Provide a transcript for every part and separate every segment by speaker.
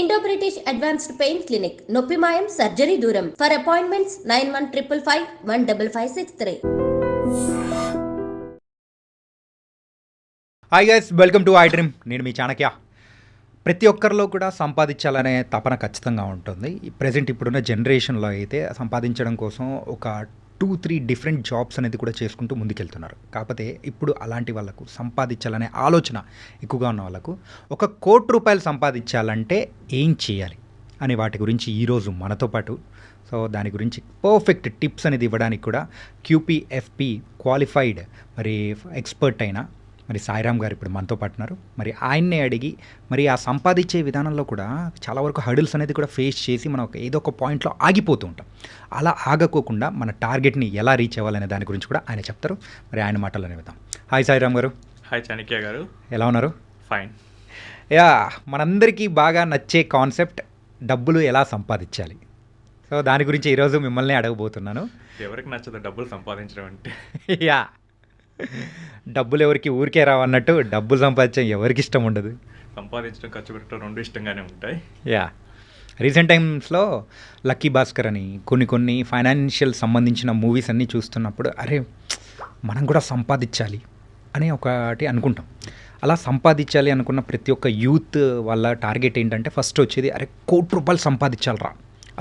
Speaker 1: Indo British advanced pain clinic నొప్పి మాయం surgery దూరం for appointments 9155515563.
Speaker 2: Hi guys, welcome to I dream. నేను మీ చాణక్య. ప్రతి ఒక్కరిలో కూడా సంపాదించాలనే తపన ఖచ్చితంగా ఉంటుంది. ప్రెజెంట్ ఇప్పుడున్న జనరేషన్లో అయితే సంపాదించడం కోసం ఒక 2-3 డిఫరెంట్ జాబ్స్ అనేది కూడా చేసుకుంటూ ముందుకెళ్తున్నారు. కాకపోతే ఇప్పుడు అలాంటి వాళ్ళకు సంపాదించాలనే ఆలోచన ఎక్కువగా ఉన్న వాళ్ళకు ₹1,00,00,000 సంపాదించాలంటే ఏం చేయాలి అనే వాటి గురించి ఈరోజు మనతో పాటు దాని గురించి పర్ఫెక్ట్ టిప్స్ అనేది ఇవ్వడానికి కూడా QPFP క్వాలిఫైడ్ ఎక్స్పర్ట్ అయిన సాయిరామ్ గారు ఇప్పుడు మనతో పాటు ఉన్నారు. ఆయన్నే అడిగి ఆ సంపాదించే విధానంలో కూడా చాలా వరకు హడిల్స్ అనేది కూడా ఫేస్ చేసి మనం ఏదో ఒక పాయింట్లో ఆగిపోతూ ఉంటాం. అలా ఆగకోకుండా మన టార్గెట్ని ఎలా రీచ్ అవ్వాలనే దాని గురించి కూడా ఆయన చెప్తారు. ఆయన మాటల్లోనే విద్దాం. హాయ్ సాయిరామ్ గారు.
Speaker 3: హాయ్ చాణక్య గారు.
Speaker 2: ఎలా ఉన్నారు?
Speaker 3: ఫైన్.
Speaker 2: మనందరికీ బాగా నచ్చే కాన్సెప్ట్ డబ్బులు ఎలా సంపాదించాలి. దాని గురించి ఈరోజు మిమ్మల్ని అడగబోతున్నాను.
Speaker 3: ఎవరికి నచ్చదు డబ్బులు సంపాదించడం అంటే?
Speaker 2: డబ్బులు ఎవరికి ఊరికే రావన్నట్టు డబ్బులు సంపాదించడం ఎవరికి ఇష్టం ఉండదు.
Speaker 3: సంపాదించడం, ఖర్చు పెట్టడం రెండు ఇష్టంగానే ఉంటాయి.
Speaker 2: రీసెంట్ టైమ్స్లో లక్కీ భాస్కర్ అని కొన్ని ఫైనాన్షియల్ సంబంధించిన మూవీస్ అన్నీ చూస్తున్నప్పుడు అరే మనం కూడా సంపాదించాలి అని ఒకటి అనుకుంటాం. అలా సంపాదించాలి అనుకున్న ప్రతి ఒక్క యూత్ వాళ్ళ టార్గెట్ ఏంటంటే ఫస్ట్ వచ్చేది అరే ₹1,00,00,000 సంపాదించాలరా,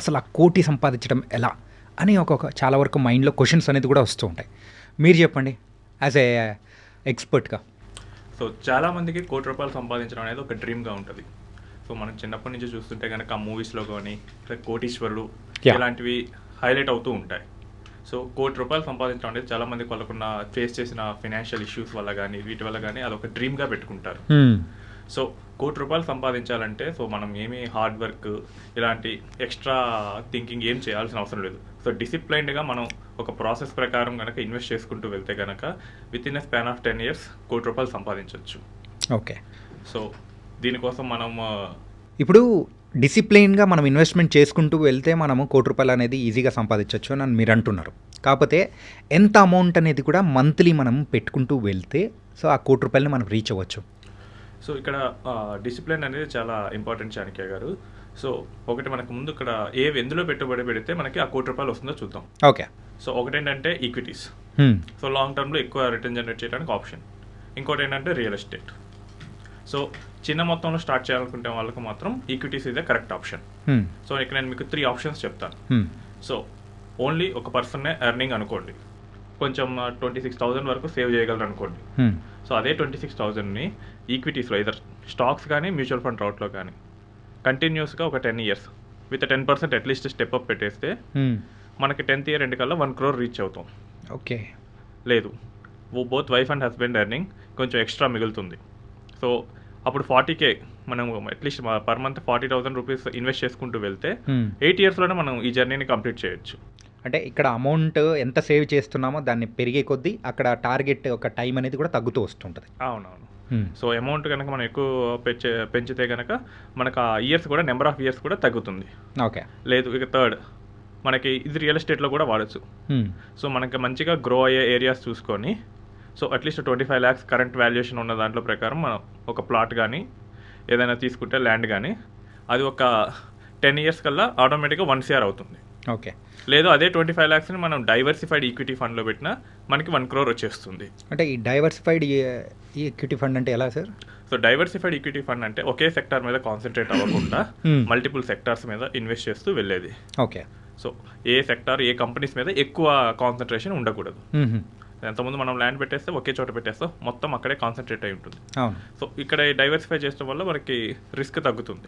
Speaker 2: అసలు ఆ కోటి సంపాదించడం ఎలా అని చాలా వరకు మైండ్లో క్వశ్చన్స్ అనేది కూడా వస్తూ ఉంటాయి. మీరు చెప్పండి యాజ్ ఏ ఎక్స్పర్ట్గా.
Speaker 3: సో చాలామందికి ₹1,00,00,000 సంపాదించడం అనేది ఒక డ్రీమ్గా ఉంటుంది. సో మనం చిన్నప్పటి నుంచి చూస్తుంటే కనుక ఆ మూవీస్లో కానీ కోటీశ్వరులు ఇలాంటివి హైలైట్ అవుతూ ఉంటాయి. సో ₹1,00,00,000 సంపాదించడం అనేది చాలామందికి వాళ్ళకున్న ఫేస్ చేసిన ఫైనాన్షియల్ ఇష్యూస్ వల్ల కానీ వీటి వల్ల కానీ అదొక డ్రీమ్గా పెట్టుకుంటారు. సో ₹1,00,00,000 సంపాదించాలంటే మనం ఏమీ హార్డ్ వర్క్ ఇలాంటి ఎక్స్ట్రా థింకింగ్ ఏం చేయాల్సిన అవసరం లేదు. సో డిసిప్లైన్డ్గా మనం ఒక ప్రాసెస్ ప్రకారం కనుక ఇన్వెస్ట్ చేసుకుంటూ వెళ్తే కనుక with in a span of 10 years ₹1,00,00,000 సంపాదించవచ్చు.
Speaker 2: ఓకే.
Speaker 3: సో దీనికోసం మనం
Speaker 2: ఇప్పుడు డిసిప్లైన్గా మనం ఇన్వెస్ట్మెంట్ చేసుకుంటూ వెళ్తే మనము ₹1,00,00,000 అనేది ఈజీగా సంపాదించవచ్చు అని మీరు అంటున్నారు. కాకపోతే ఎంత అమౌంట్ అనేది కూడా మంత్లీ మనం పెట్టుకుంటూ వెళ్తే ఆ ₹1,00,00,000 మనం రీచ్ అవ్వచ్చు.
Speaker 3: సో ఇక్కడ డిసిప్లిన్ అనేది చాలా ఇంపార్టెంట్ చాణక్య గారు. సో ఒకటి మనకు ముందు ఇక్కడ ఎందులో పెట్టుబడి పెడితే మనకి ఆ ₹1,00,00,000 వస్తుందో చూద్దాం.
Speaker 2: ఓకే.
Speaker 3: సో ఒకటేంటంటే ఈక్విటీస్. సో లాంగ్ టర్మ్లో ఎక్కువ రిటర్న్ జనరేట్ చేయడానికి ఆప్షన్. ఇంకోటి ఏంటంటే రియల్ ఎస్టేట్. సో చిన్న మొత్తంలో స్టార్ట్ చేయాలనుకుంటే వాళ్ళకి మాత్రం ఈక్విటీస్ ఇదే కరెక్ట్ ఆప్షన్. సో ఇక్కడ నేను మీకు 3 ఆప్షన్స్ చెప్తాను. సో ఓన్లీ ఒక పర్సన్నే ఎర్నింగ్ అనుకోండి, కొంచెం 26,000 వరకు సేవ్ చేయగలరు అనుకోండి. సో అదే 26,000ని ఈక్విటీస్లో ఇదర్ స్టాక్స్ కానీ మ్యూచువల్ ఫండ్ రౌట్లో కానీ కంటిన్యూస్గా ఒక 10 years with 10% at least step up పెట్టేస్తే మనకి 10th year ఎండ్ కల్లా 1 crore రీచ్ అవుతాం.
Speaker 2: ఓకే.
Speaker 3: లేదు both wife and husband earning కొంచెం ఎక్స్ట్రా మిగులుతుంది. సో అప్పుడు 40K మనం అట్లీస్ట్ పర్ మంత్ ₹40,000 ఇన్వెస్ట్ చేసుకుంటూ వెళ్తే 8 yearsలోనే మనం ఈ జర్నీని కంప్లీట్ చేయొచ్చు.
Speaker 2: అంటే ఇక్కడ అమౌంట్ ఎంత సేవ్ చేస్తున్నామో దాన్ని పెరిగే కొద్దీ అక్కడ టార్గెట్ ఒక టైం అనేది కూడా తగ్గుతూ వస్తుంటుంది.
Speaker 3: అవునవును. సో అమౌంట్ కనుక మనం ఎక్కువ పెంచితే కనుక మనకు ఆ ఇయర్స్ కూడా నెంబర్ ఆఫ్ ఇయర్స్ కూడా తగ్గుతుంది.
Speaker 2: ఓకే.
Speaker 3: లేదు ఇక థర్డ్ మనకి ఇది రియల్ ఎస్టేట్లో కూడా వాడచ్చు. సో మనకి మంచిగా గ్రో అయ్యే ఏరియాస్ చూసుకొని so at least 25 lakhs current valuation ఉన్న దాంట్లో ప్రకారం మనం ఒక ప్లాట్ కానీ ఏదైనా తీసుకుంటే ల్యాండ్ కానీ అది ఒక 10 years కల్లా ఆటోమేటిక్గా 1 crore అవుతుంది.
Speaker 2: ఓకే.
Speaker 3: లేదు అదే 25 lakhsని మనం డైవర్సిఫైడ్ ఈక్విటీ ఫండ్లో పెట్టినా మనకి 1 crore వచ్చేస్తుంది.
Speaker 2: అంటే ఈ డైవర్సిఫైడ్ ఈక్విటీ ఫండ్ అంటే ఎలా sir?
Speaker 3: So diversified equity fund అంటే ఒకే సెక్టార్ మీద కాన్సన్ట్రేట్ అవ్వకుండా మల్టిపుల్ సెక్టార్స్ మీద ఇన్వెస్ట్ చేస్తూ వెళ్ళేది.
Speaker 2: ఓకే.
Speaker 3: సో ఏ సెక్టార్ ఏ కంపెనీస్ మీద ఎక్కువ కాన్సన్ట్రేషన్ ఉండకూడదు. ఎంతమంది మనం ల్యాండ్ పెట్టేస్తే ఒకే చోట పెట్టేస్తాం, మొత్తం అక్కడే కాన్సన్ట్రేట్ అయి ఉంటుంది. సో ఇక్కడ డైవర్సిఫై చేయడం వల్ల మనకి రిస్క్ తగ్గుతుంది.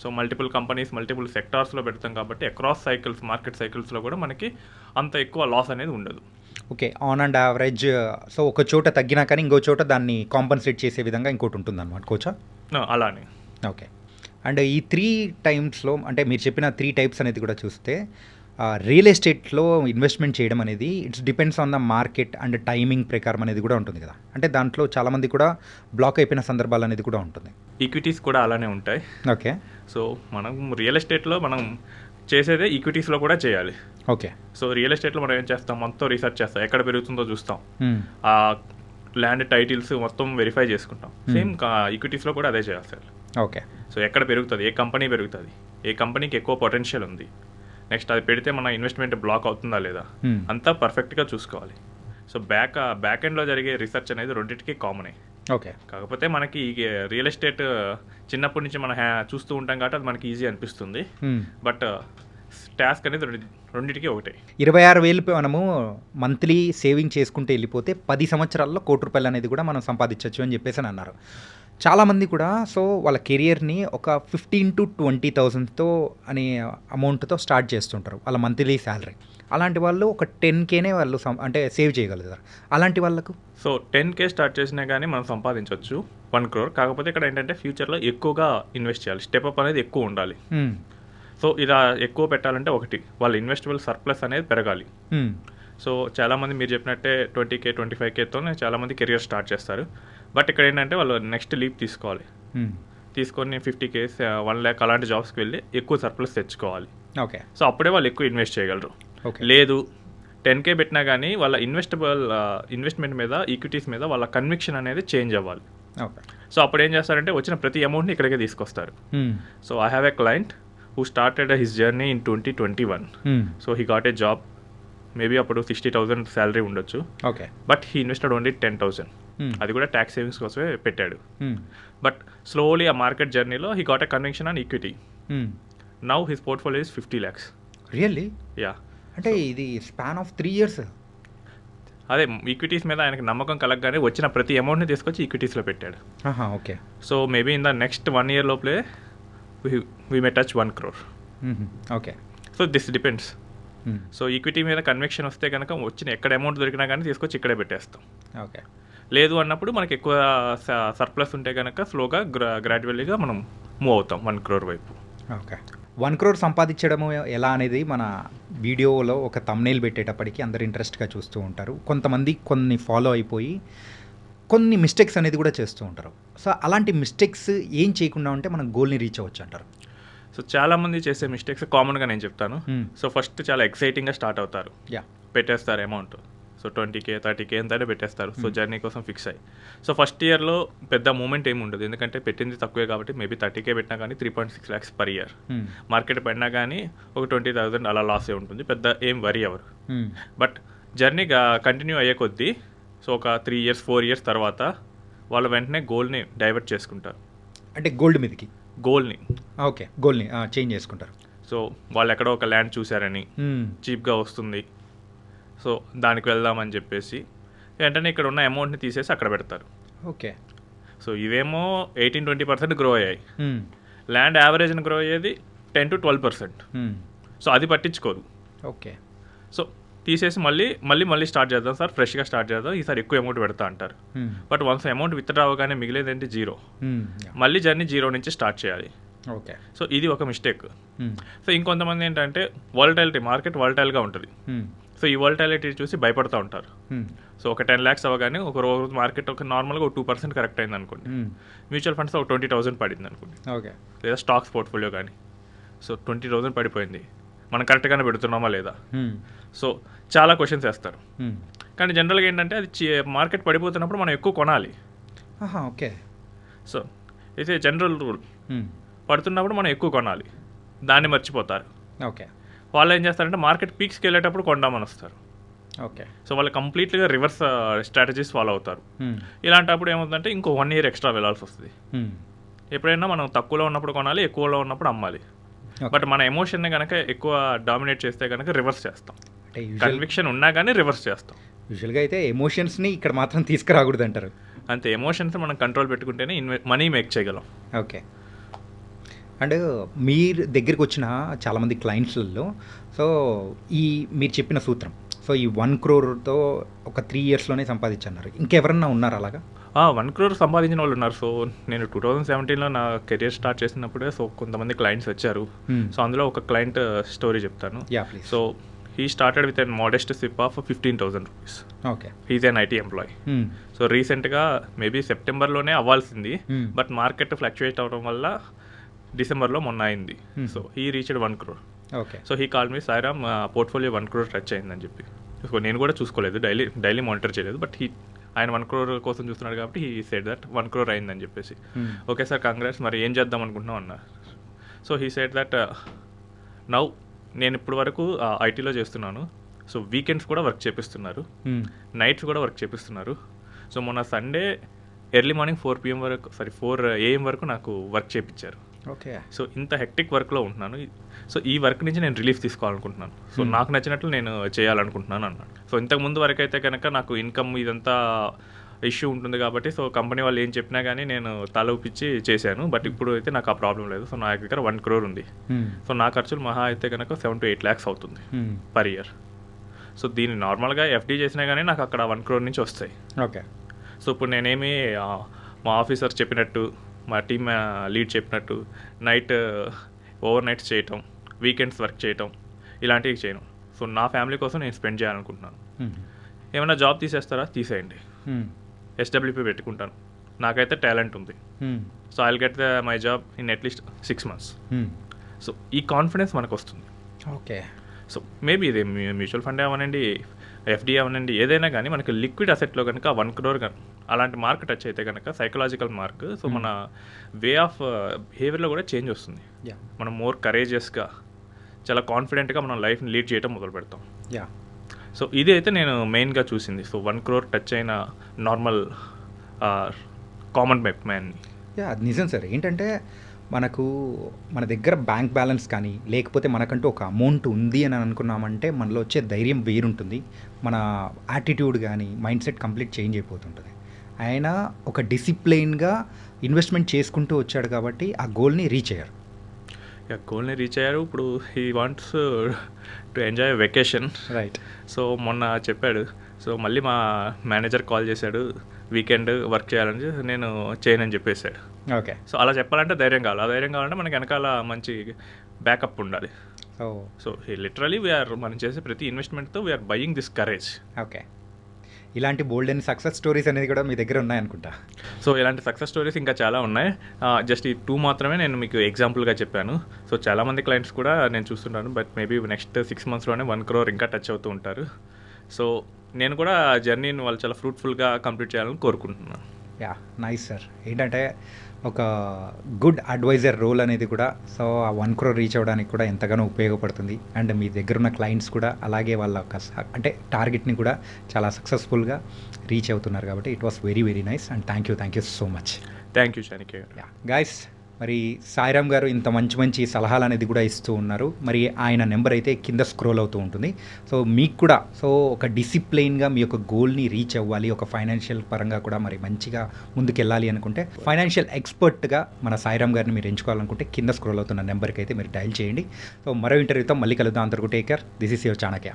Speaker 3: సో మల్టిపుల్ కంపెనీస్ మల్టిపుల్ సెక్టార్స్లో పెడతాం కాబట్టి అక్రాస్ సైకిల్స్ మార్కెట్ సైకిల్స్లో కూడా మనకి అంత ఎక్కువ లాస్ అనేది ఉండదు.
Speaker 2: Okay. On and average so ఒక చోట తగ్గినా కానీ ఇంకో చోట దాన్ని కాంపన్సేట్ చేసే విధంగా ఇంకోటి ఉంటుంది అనమాట కోచా?
Speaker 3: అలానే.
Speaker 2: ఓకే. అండ్ ఈ 3 టైమ్స్లో అంటే మీరు చెప్పిన 3 types అనేది కూడా చూస్తే రియల్ ఎస్టేట్లో ఇన్వెస్ట్మెంట్ చేయడం అనేది it's depends on the market and timing ప్రకారం అనేది కూడా ఉంటుంది కదా. అంటే దాంట్లో చాలామంది కూడా బ్లాక్ అయిపోయిన సందర్భాలు అనేది కూడా ఉంటుంది.
Speaker 3: ఈక్విటీస్ కూడా అలానే ఉంటాయి.
Speaker 2: ఓకే.
Speaker 3: సో మనం రియల్ ఎస్టేట్లో మనం చేసేదే ఈక్విటీస్లో కూడా చేయాలి.
Speaker 2: ఓకే.
Speaker 3: సో రియల్ ఎస్టేట్లో మనం ఏం చేస్తాం, మొత్తం రీసెర్చ్ చేస్తాం, ఎక్కడ పెరుగుతుందో చూస్తాం, ఆ ల్యాండ్ టైటిల్స్ మొత్తం వెరిఫై చేసుకుంటాం. సేమ్ ఈక్విటీస్లో కూడా అదే చేయాలి సార్.
Speaker 2: ఓకే.
Speaker 3: సో సో ఎక్కడ పెరుగుతుంది, ఏ కంపెనీ పెరుగుతుంది, ఏ కంపెనీకి ఎక్కువ పొటెన్షియల్ ఉంది, నెక్స్ట్ అది పెడితే మన ఇన్వెస్ట్మెంట్ బ్లాక్ అవుతుందా లేదా, అంతా పర్ఫెక్ట్గా చూసుకోవాలి. సో బ్యాక్ ఎండ్లో జరిగే రీసెర్చ్ అనేది రెండింటికి కామనే.
Speaker 2: ఓకే.
Speaker 3: కాకపోతే మనకి ఈ రియల్ ఎస్టేట్ చిన్నప్పటి నుంచి మనం చూస్తూ ఉంటాం కాబట్టి అది మనకి ఈజీ అనిపిస్తుంది. బట్ టాస్క్ అనేది రెండింటికి ఒకటే.
Speaker 2: 26,000 మనము మంత్లీ సేవింగ్ చేసుకుంటూ వెళ్ళిపోతే 10 సంవత్సరాల్లో ₹1,00,00,000 అనేది కూడా మనం సంపాదించవచ్చు అని చెప్పేసి అని అన్నారు. చాలామంది కూడా సో వాళ్ళ కెరియర్ని ఒక 15,000 to 20,000తో అనే అమౌంట్తో స్టార్ట్ చేస్తుంటారు వాళ్ళ మంత్లీ శాలరీ. అలాంటి వాళ్ళు ఒక 10Kనే వాళ్ళు అంటే సేవ్ చేయగలుగుతారు. అలాంటి వాళ్ళకు
Speaker 3: సో 10K స్టార్ట్ చేసినా కానీ మనం సంపాదించవచ్చు 1 crore. కాకపోతే ఇక్కడ ఏంటంటే ఫ్యూచర్లో ఎక్కువగా ఇన్వెస్ట్ చేయాలి, స్టెప్ అప్ అనేది ఎక్కువ ఉండాలి. సో ఇలా ఎక్కువ పెట్టాలంటే ఒకటి వాళ్ళ ఇన్వెస్టబుల్ సర్ప్లస్ అనేది పెరగాలి. సో చాలామంది మీరు చెప్పినట్టే 20K 25Kతోనే చాలామంది కెరియర్ స్టార్ట్ చేస్తారు. బట్ ఇక్కడ ఏంటంటే వాళ్ళు నెక్స్ట్ లీప్ తీసుకోవాలి. తీసుకొని 50K 1 lakh అలాంటి జాబ్స్కి వెళ్ళి ఎక్కువ సర్ప్లస్ తెచ్చుకోవాలి.
Speaker 2: ఓకే.
Speaker 3: సో అప్పుడే వాళ్ళు ఎక్కువ ఇన్వెస్ట్ చేయగలరు. లేదు 10K పెట్టినా కానీ వాళ్ళ ఇన్వెస్ట్మెంట్ మీద, ఈక్విటీస్ మీద వాళ్ళ కన్విక్షన్ అనేది చేంజ్ అవ్వాలి. సో అప్పుడు ఏం చేస్తారంటే వచ్చిన ప్రతి అమౌంట్ని ఇక్కడికే తీసుకొస్తారు. So I have a client who started his journey in 2021. So he got a job, maybe అప్పుడు 60,000 శాలరీ ఉండొచ్చు.
Speaker 2: Okay.
Speaker 3: But he invested only 10,000. అది కూడా ట్యాక్స్ సేవింగ్స్ కోసమే పెట్టాడు. బట్ స్లోలీ ఆ మార్కెట్ జర్నీలో he got a conviction on equity. Now his portfolio is 50 lakhs.
Speaker 2: Really?
Speaker 3: Yeah.
Speaker 2: అంటే ఇది స్పాన్ ఆఫ్ 3 years.
Speaker 3: అదే ఈక్విటీస్ మీద ఆయనకి నమ్మకం కలగగానే వచ్చిన ప్రతి అమౌంట్ని తీసుకొచ్చి ఈక్విటీస్లో పెట్టాడు.
Speaker 2: Okay.
Speaker 3: So maybe in the next 1 year లోపలే we may touch 1 crore.
Speaker 2: Okay.
Speaker 3: So this depends. So equity మీద కన్విక్షన్ వస్తే కనుక వచ్చిన ఎక్కడ అమౌంట్ దొరికినా కానీ తీసుకొచ్చి ఇక్కడే పెట్టేస్తాం.
Speaker 2: ఓకే.
Speaker 3: లేదు అన్నప్పుడు మనకి ఎక్కువ సర్ప్లస్ ఉంటే కనుక స్లోగా గ్రాడ్యువల్లీగా మనం మూవ్ అవుతాం 1 crore వైపు.
Speaker 2: ఓకే. 1 crore సంపాదించడము ఎలా అనేది మన వీడియోలో ఒక థంబ్నెయిల్ పెట్టేటప్పటికి అందరు ఇంట్రెస్ట్గా చూస్తూ ఉంటారు. కొంతమంది కొన్ని ఫాలో అయిపోయి కొన్ని మిస్టేక్స్ అనేది కూడా చేస్తూ ఉంటారు. సో అలాంటి మిస్టేక్స్ ఏం చేయకుండా ఉంటే మనం గోల్ని రీచ్ అవ్వచ్చు అంటారు?
Speaker 3: సో చాలామంది చేసే మిస్టేక్స్ కామన్గా నేను చెప్తాను. సో ఫస్ట్ చాలా ఎక్సైటింగ్గా స్టార్ట్ అవుతారు, పెట్టేస్తారు అమౌంట్. సో 20K 30K ఎంతైనా పెట్టేస్తారు. సో జర్నీ కోసం ఫిక్స్ అయ్యి. సో ఫస్ట్ ఇయర్లో పెద్ద మూమెంట్ ఏమి ఉండదు, ఎందుకంటే పెట్టింది తక్కువే కాబట్టి. మేబీ 30K పెట్టినా కానీ 3.6 lakhs per year. మార్కెట్ పడినా కానీ ఒక 20,000 అలా లాసే ఉంటుంది, పెద్ద ఏం వరీ అవ్వరు. బట్ జర్నీ కంటిన్యూ అయ్యే కొద్దీ సో ఒక 3 years 4 years తర్వాత వాళ్ళు వెంటనే గోల్ని డైవర్ట్ చేసుకుంటారు.
Speaker 2: అంటే గోల్డ్ మీదకి
Speaker 3: గోల్ని
Speaker 2: గోల్ని చేంజ్ చేసుకుంటారు.
Speaker 3: సో వాళ్ళు ఎక్కడో ఒక ల్యాండ్ చూసారని చీప్గా వస్తుంది, సో దానికి వెళ్దామని చెప్పేసి వెంటనే ఇక్కడ ఉన్న అమౌంట్ని తీసేసి అక్కడ పెడతారు.
Speaker 2: ఓకే.
Speaker 3: సో ఇవేమో 18-20% గ్రో అయ్యాయి. ల్యాండ్ యావరేజ్ని గ్రో అయ్యేది 10 to 12%. సో అది పట్టించుకోరు.
Speaker 2: ఓకే.
Speaker 3: సో తీసేసి మళ్ళీ స్టార్ట్ చేద్దాం సార్, ఫ్రెష్గా స్టార్ట్ చేద్దాం, ఈసారి ఎక్కువ అమౌంట్ పెడతా అంటారు. బట్ వన్స్ అమౌంట్ విత్డ్రా అవ్వగానే మిగిలేదంటే 0. మళ్ళీ జర్నీ 0 నుంచి స్టార్ట్ చేయాలి.
Speaker 2: ఓకే.
Speaker 3: సో ఇది ఒక మిస్టేక్. సో ఇంకొంతమంది ఏంటంటే వాలటైలిటీ, మార్కెట్ వాలటైల్గా ఉంటుంది. సో ఈ వాలటైలిటీ చూసి భయపడుతూ ఉంటారు. సో ఒక 10 lakhs అవ్వగానే ఒక రోజు మార్కెట్ ఒక నార్మల్గా ఒక 2% కరెక్ట్ అయింది అనుకోండి, మ్యూచువల్ ఫండ్స్ ఒక 20,000 పడింది అనుకోండి,
Speaker 2: ఓకే,
Speaker 3: లేదా స్టాక్స్ పోర్ట్ఫోలియో కానీ. సో 20,000 పడిపోయింది, మనం కరెక్ట్గానే పెడుతున్నామా లేదా? సో చాలా క్వశ్చన్స్ వేస్తారు. కానీ జనరల్గా ఏంటంటే అది మార్కెట్ పడిపోతున్నప్పుడు మనం ఎక్కువ కొనాలి.
Speaker 2: ఓకే.
Speaker 3: సో ఇది జనరల్ రూల్, పడుతున్నప్పుడు మనం ఎక్కువ కొనాలి, దాన్ని మర్చిపోతారు.
Speaker 2: ఓకే.
Speaker 3: వాళ్ళు ఏం చేస్తారంటే మార్కెట్ పీక్స్కి వెళ్ళేటప్పుడు కొందామని వస్తారు.
Speaker 2: ఓకే.
Speaker 3: సో వాళ్ళు కంప్లీట్గా రివర్స్ స్ట్రాటజీస్ ఫాలో అవుతారు. ఇలాంటిప్పుడు ఏమవుతుందంటే ఇంకో 1 year ఎక్స్ట్రా వెళ్ళాల్సి వస్తుంది. ఎప్పుడైనా మనం తక్కువలో ఉన్నప్పుడు కొనాలి, ఎక్కువలో ఉన్నప్పుడు అమ్మాలి. బట్ మన ఎమోషన్ని కనుక ఎక్కువ డామినేట్ చేస్తే కనుక రివర్స్ చేస్తాం. కన్విక్షన్ ఉన్నా కానీ రివర్స్ చేస్తాం.
Speaker 2: యూజువల్గా అయితే ఎమోషన్స్ని ఇక్కడ మాత్రం తీసుకురాకూడదు అంటారు.
Speaker 3: అంతే, ఎమోషన్స్ మనం కంట్రోల్ పెట్టుకుంటేనే మనీ మేక్ చేయగలం.
Speaker 2: ఓకే. అండ్ మీరు దగ్గరికి వచ్చిన చాలామంది క్లయింట్స్లలో సో మీరు చెప్పిన సూత్రం, సో ఈ 1 crore ఒక 3 yearsలోనే సంపాదించన్నారు, ఇంకెవరన్నా ఉన్నారు అలాగా?
Speaker 3: 1 crore సంపాదించిన వాళ్ళు ఉన్నారు. సో నేను 2017లో నా కెరియర్ స్టార్ట్ చేసినప్పుడే సో కొంతమంది క్లయింట్స్ వచ్చారు. సో అందులో ఒక క్లయింట్ స్టోరీ చెప్తాను. So he started with an modest SIP of 15,000 rupees.
Speaker 2: Okay.
Speaker 3: He's an IT employee. So రీసెంట్గా మేబీ సెప్టెంబర్లోనే అవ్వాల్సింది, బట్ మార్కెట్ ఫ్లక్చుయేట్ అవ్వడం వల్ల డిసెంబర్లో మొన్న అయింది. So he reached 1 crore.
Speaker 2: Okay.
Speaker 3: So he call me, Sairam portfolio 1 crore touch అయిందని చెప్పి. సో నేను కూడా చూసుకోలేదు, డైలీ మానిటర్ చేయలేదు, బట్ హీ ఆయన 1 crore కోసం చూస్తున్నాడు కాబట్టి హీ సెడ్ దట్ 1 crore అయిందని చెప్పేసి. ఓకే సార్ కంగ్రాట్స్, మరి ఏం చేద్దాం అనుకుంటున్నాం అన్నారు. So he said that now నేను ఇప్పుడు వరకు ఐటీలో చేస్తున్నాను, సో వీకెండ్స్ కూడా వర్క్ చేపిస్తున్నారు, నైట్స్ కూడా వర్క్ చేపిస్తున్నారు. సో మొన్న సండే ఎర్లీ మార్నింగ్ 4 PM వరకు 4 AM వరకు నాకు వర్క్ చేయించారు.
Speaker 2: ఓకే.
Speaker 3: సో ఇంత హెక్టిక్ వర్క్లో ఉంటున్నాను, సో ఈ వర్క్ నుంచి నేను రిలీఫ్ తీసుకోవాలనుకుంటున్నాను, సో నాకు నచ్చినట్లు నేను చేయాలనుకుంటున్నాను అన్నాడు. సో ఇంతకుముందు వరకు అయితే కనుక నాకు ఇన్కమ్ ఇదంతా ఇష్యూ ఉంటుంది కాబట్టి సో కంపెనీ వాళ్ళు ఏం చెప్పినా కానీ నేను తల ఊపిచ్చి చేశాను. బట్ ఇప్పుడు అయితే నాకు ఆ ప్రాబ్లం లేదు. సో నా దగ్గర 1 crore ఉంది. సో నా ఖర్చులు మహా అయితే కనుక 7 to 8 lakhs అవుతుంది పర్ ఇయర్. సో దీన్ని నార్మల్గా ఎఫ్డీ చేసినా కానీ నాకు అక్కడ 1 crore నుంచి వస్తాయి.
Speaker 2: ఓకే.
Speaker 3: సో ఇప్పుడు నేనేమి మా ఆఫీసర్ చెప్పినట్టు, మా టీమ్ లీడ్ చెప్పినట్టు నైట్ ఓవర్ నైట్స్ చేయటం, వీకెండ్స్ వర్క్ చేయటం ఇలాంటివి చేయను. సో నా ఫ్యామిలీ కోసం నేను స్పెండ్ చేయాలనుకుంటున్నాను. ఏమైనా జాబ్ తీసేస్తారా, తీసేయండి, SWP పెట్టుకుంటాను, నాకైతే టాలెంట్ ఉంది. So I will get my job in at least 6 months. So ఈ కాన్ఫిడెన్స్ మనకు వస్తుంది.
Speaker 2: ఓకే.
Speaker 3: సో మేబీ ఇది మ్యూచువల్ ఫండ్ అవ్వనండి, ఎఫ్డీ అవ్వనండి, ఏదైనా కానీ మనకి లిక్విడ్ అసెట్లో కనుక 1 crore కానీ అలాంటి మార్క్ టచ్ అయితే కనుక సైకలాజికల్ మార్క్, సో మన వే ఆఫ్ బిహేవియర్లో కూడా చేంజ్ వస్తుంది. మనం మోర్ కరేజియస్గా, చాలా కాన్ఫిడెంట్గా మనం లైఫ్ని లీడ్ చేయడం మొదలు పెడతాం. సో ఇది అయితే నేను మెయిన్గా చూసింది. సో 1 crore టచ్ అయిన నార్మల్ కామన్ మ్యాన్.
Speaker 2: అది నిజం సార్. ఏంటంటే మనకు మన దగ్గర బ్యాంక్ బ్యాలెన్స్ కానీ లేకపోతే మనకంటూ ఒక అమౌంట్ ఉంది అని అనుకున్నామంటే మనలో వచ్చే ధైర్యం వేరుంటుంది, మన యాటిట్యూడ్ కానీ మైండ్ సెట్ కంప్లీట్ చేంజ్ అయిపోతుంటుంది. ఆయన ఒక డిసిప్లైన్గా ఇన్వెస్ట్మెంట్ చేసుకుంటూ వచ్చాడు కాబట్టి ఆ గోల్ని రీచ్ అయ్యారు.
Speaker 3: గోల్ని రీచ్ అయ్యారు. ఇప్పుడు he wants to enjoy vacation.
Speaker 2: Right.
Speaker 3: So మొన్న చెప్పాడు. సో మళ్ళీ మా మేనేజర్ కాల్ చేశాడు, వీకెండ్ వర్క్ చేయాలని, నేను చేయనని చెప్పేశాడు.
Speaker 2: ఓకే.
Speaker 3: సో అలా చెప్పాలంటే ధైర్యం కావాలి. ఆ ధైర్యం కావాలంటే మనకి వెనకాల మంచి బ్యాకప్ ఉండాలి. సో లిటరలీ మనం చేసే ప్రతి ఇన్వెస్ట్మెంట్తో we're buying this courage.
Speaker 2: Okay. ఇలాంటి బోల్డ్ అండ్ సక్సెస్ స్టోరీస్ అనేది కూడా మీ దగ్గర ఉన్నాయనుకుంటా.
Speaker 3: సో ఇలాంటి సక్సెస్ స్టోరీస్ ఇంకా చాలా ఉన్నాయి. జస్ట్ ఈ 2 మాత్రమే నేను మీకు ఎగ్జాంపుల్గా చెప్పాను. సో చాలామంది క్లయింట్స్ కూడా నేను చూస్తుంటాను, బట్ మేబీ నెక్స్ట్ 6 monthsలోనే 1 crore ఇంకా టచ్ అవుతూ ఉంటారు. సో నేను కూడా జర్నీని వాళ్ళు చాలా ఫ్రూట్ఫుల్గా కంప్లీట్ చేయాలని కోరుకుంటున్నాను.
Speaker 2: Nice sir. ఏంటంటే ఒక గుడ్ అడ్వైజర్ రోల్ అనేది కూడా సో ఆ 1 crore రీచ్ అవ్వడానికి కూడా ఎంతగానో ఉపయోగపడుతుంది. అండ్ మీ దగ్గర ఉన్న క్లయింట్స్ కూడా అలాగే వాళ్ళ అంటే టార్గెట్ని కూడా చాలా సక్సెస్ఫుల్గా రీచ్ అవుతున్నారు కాబట్టి it was very very nice and thank you so much.
Speaker 3: Thank you Chanakya.
Speaker 2: Guys, మరి సాయిరామ్ గారు ఇంత మంచి సలహాలు అనేది కూడా ఇస్తూ ఉన్నారు. మరి ఆయన నెంబర్ అయితే కింద స్క్రోల్ అవుతూ ఉంటుంది. సో మీకు కూడా సో ఒక డిసిప్లైన్గా మీ యొక్క గోల్ని రీచ్ అవ్వాలి, ఒక ఫైనాన్షియల్ పరంగా కూడా మరి మంచిగా ముందుకెళ్ళాలి అనుకుంటే ఫైనాన్షియల్ ఎక్స్పర్ట్గా మన సాయిరామ్ గారిని మీరు ఎంచుకోవాలనుకుంటే కింద స్క్రోల్ అవుతున్న నెంబర్కి అయితే మీరు డయల్ చేయండి. సో మరో ఇంటర్వ్యూతో మళ్ళీ కలుద్దాం. అందరికీ take care. This is your Chanakya.